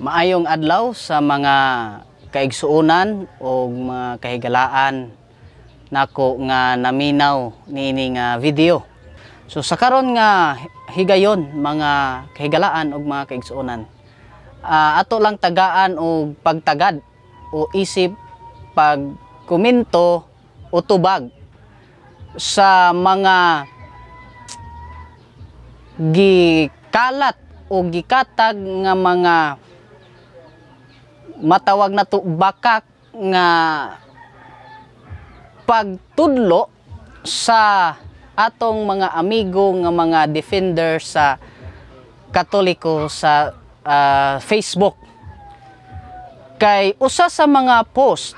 Maayong adlaw sa mga kaigsuonan o mga kahigalaan nako nga naminaw niini nga video. So sa karon nga higayon mga kahigalaan o mga kaigsuonan, ato lang tagaan og pagtagad o isip pagkomento o tubag sa mga gikalat o gikatag nga mga matawag na to bakak nga pagtudlo sa atong mga amigo nga mga defender sa Katoliko sa Facebook. Kay usa sa mga post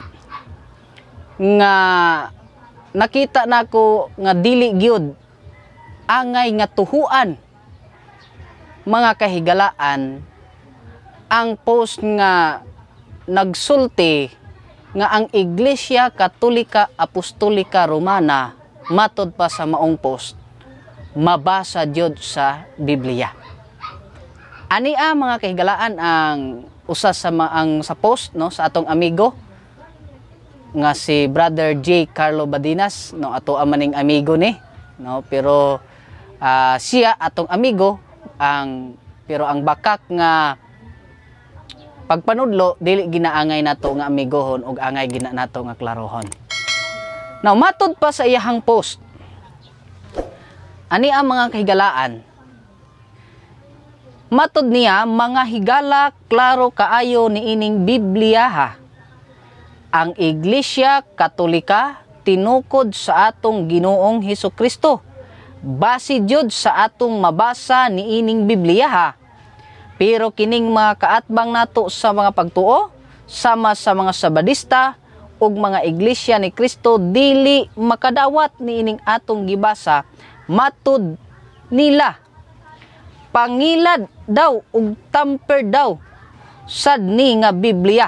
nga nakita nako nga dili gyud angay nga tuhuan mga kahigalaan ang post nga nagsulti nga ang Iglesia Katolika Apostolika Romana matod pa sa maong post mabasa jud sa Biblia. Ania mga kahigalaan ang usa sa sa post no sa atong amigo nga si Brother J. Carlo Badinas no, ato amaning amigo ni no, pero siya atong amigo pero ang bakak nga pagpanudlo dili ginaangay nato nga amigohon ug angay gina nato nga klarohon. Now matod pa sa iyahang post, ani ang mga kahigalaan, matod niya mga higala klaro kaayo niining Biblia ha. Ang Iglesia Katolika tinukod sa atong Ginoong Hesukristo base jud sa atong mabasa niining Biblia ha. Pero kining mga kaatbang nato sa mga pagtuo sama sa mga Sabadista ug mga iglesia ni Kristo dili makadawat niining atong gibasa matud nila pangilad daw ug tamper daw sad ni nga Biblia.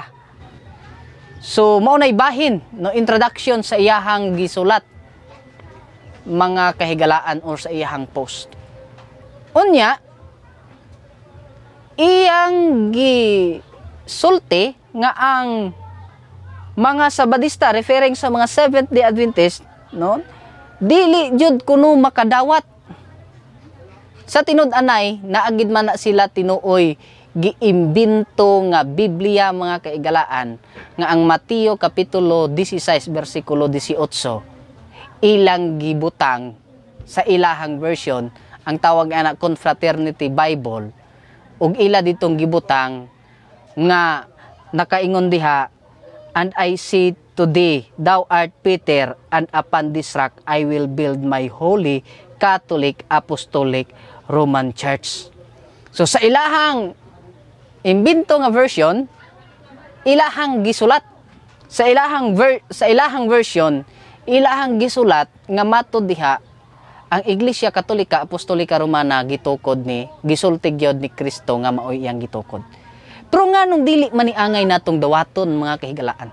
So mao nay bahin no introduction sa iyahang gisulat mga kahigalaan or sa iyahang post. Unya iyang gisulti nga ang mga Sabadista referring sa mga Seventh-day Adventist no dili jud kuno makadawat sa tinud-anay naagid man na sila tinuoy giimbento nga Biblia mga kaigalaan nga ang Mateo kapitulo 16 bersikulo 18 ilang gibutang sa ilahang version ang tawag ana Confraternity Bible ug ila ditong gibutang nga nakaingon diha, and I say today, thou art Peter, and upon this rock I will build my holy Catholic Apostolic Roman Church. So sa ilahang imbento nga version, ilahang gisulat sa ilahang version, ilahang gisulat nga matod diha ang Iglesia Katolika Apostolika Romana gitukod ni gisultig gyud ni Kristo nga maoy iyang gitukod. Pero nganong dili man niangay natong dawaton mga kahigalaan?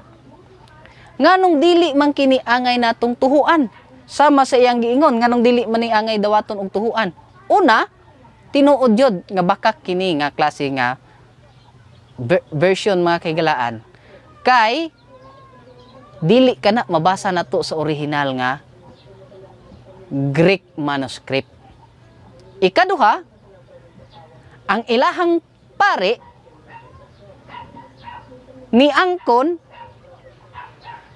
Nganong dili man kini angay natong tuhuan? Sama sa iyang giingon nganong dili man niangay dawaton og tuhuan? Una, tinuod jud nga bakak kini nga klase nga version mga kahigalaan. Kay dili kana mabasa nato sa original nga Greek manuscript. Ikaduha, ang ilahang pare ni angkon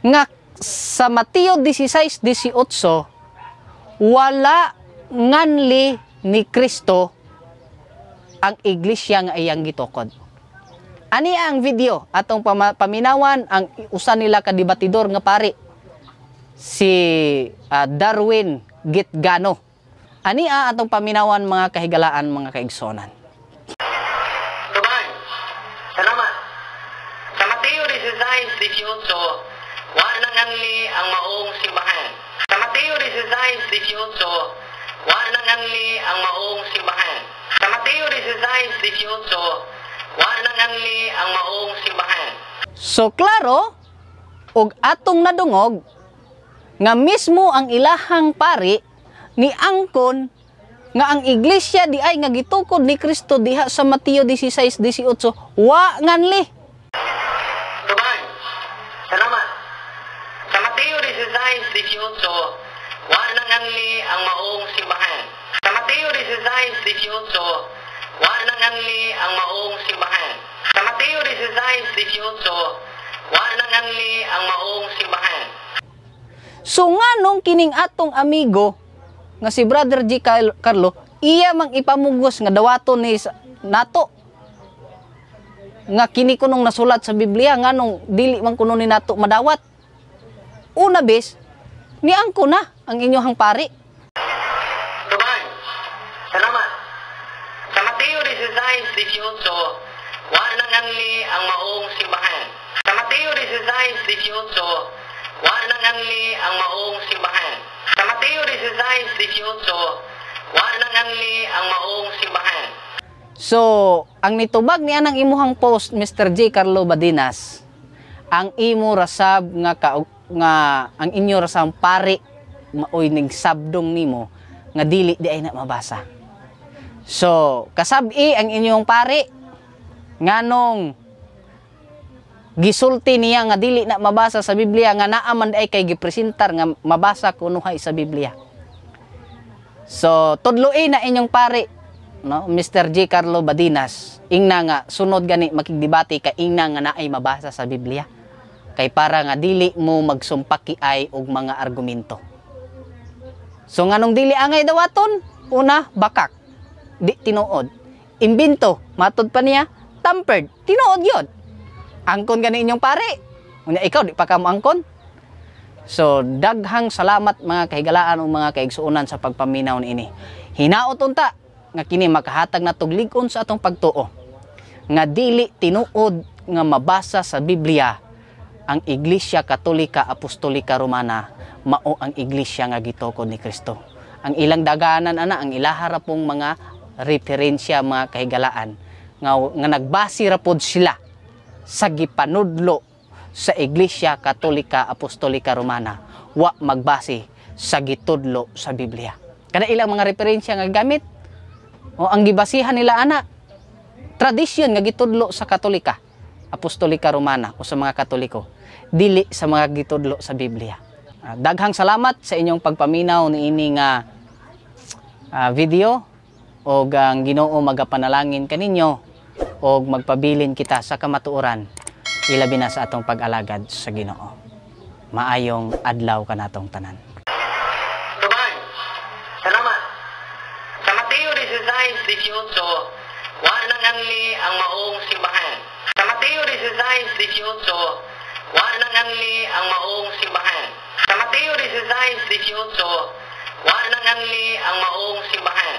nga sa Mateo 16:18 wala nganli ni Kristo ang iglesia nga iyang gitukod. Ani ang video atong paminawan ang usa nila ka debatidor nga pare si Darwin Gitgano. Ani atong paminawan mga kahigalaan mga kaigsonan. Tuban, salamat. Sa Mateo 16:18, wa nang anli ang maong simbahan. Sa Mateo 16:18, wa nang anli ang maong simbahan. Sa Mateo 16:18, wa nang anli ang maong simbahan. So klaro og atong nadungog nga mismo ang ilahang pari ni angkon nga ang iglesia di ay nga gitukod ni Kristo diha sa Mateo 16:18 wa nganli. Tuban. Salamat. Sa Mateo 16:18, wa nang anli ang maong simbahan. Sa Mateo 16:18, wa nang anli ang maong simbahan. Sa Mateo 16:18, wa nang anli ang maong simbahan. So nganong kining atong amigo nga si Brother G. Carlo, iya mang ipamugos nga dawaton ni nato. Nga kini kunong nasulat sa Biblia, nganong dili man kuno ni nato madawat. Una bes, niangko na ang inyong pari. Tuban. Salamat. Sa Mateo 16:18, wa nang anli ang maong simbahan. Sa Mateo 16:18, wa nang anli ang maong simbahan. Sa Mateo 16:18, wa nang anli ang maong simbahan. So, ang nitubag niya ng imuhang post, Mr. J. Carlo Badinas, ang imo rasab nga ang inyo rasang pari maoy ning sabdong nimo nga dili di ay na mabasa. So, kasabi ang inyong pari nganong gisulti niya nga dili na mabasa sa Biblia nga naa man ay kay gipresentar nga mabasa kuno hay sa Biblia. So, tudloy na inyong pari, no, Mr. J. Carlo Badinas, ingna nga sunod gani makigdebate kay ingna nga naay mabasa sa Biblia. Kay para nga dili mo magsumpaki ay og mga argumento. So nganong dili angay dawaton? Una, bakak. Di tinuod. Imbento, matod pa niya, tampered. Tinuod yun. Angkon gani inyong pare. Unya ikaw di pa ka moangkon. So daghang salamat mga kahigalaan o mga kaigsuonan sa pagpaminaw niini. Hinaot unta nga kini makahatag na tuglig-on sa atong pagtuo. Nga dili tinuod nga mabasa sa Biblia ang Iglesia Katolika Apostolika Romana mao ang iglesia nga gitukod ni Kristo. Ang ilang daganan ana ang ilahara pong mga referensya mga kahigalaan nga nagbasi ra pod sila sa gipanudlo sa Iglesia Katolika Apostolika Romana, wa magbase sa gitudlo sa Biblia. Kada ilang mga referensya nga gamit o ang gibasihan nila ana tradisyon nga gitudlo sa Katolika Apostolika Romana o sa mga Katoliko, dili sa mga gitudlo sa Biblia. Daghang salamat sa inyong pagpaminaw niini nga video o ang Ginoo magapanalangin kaninyo o magpabilin kita sa kamatuoran ilabi na sa atong pag-alagad sa Ginoo. Maayong adlaw kanatong tanan. Tuban. Salamat. Sa Mateo 16:18, wa nang anli ang maong simbahan. Sa Mateo 16:18, wa nang anli ang maong simbahan. Sa Mateo 16:18, wa nang anli ang maong simbahan.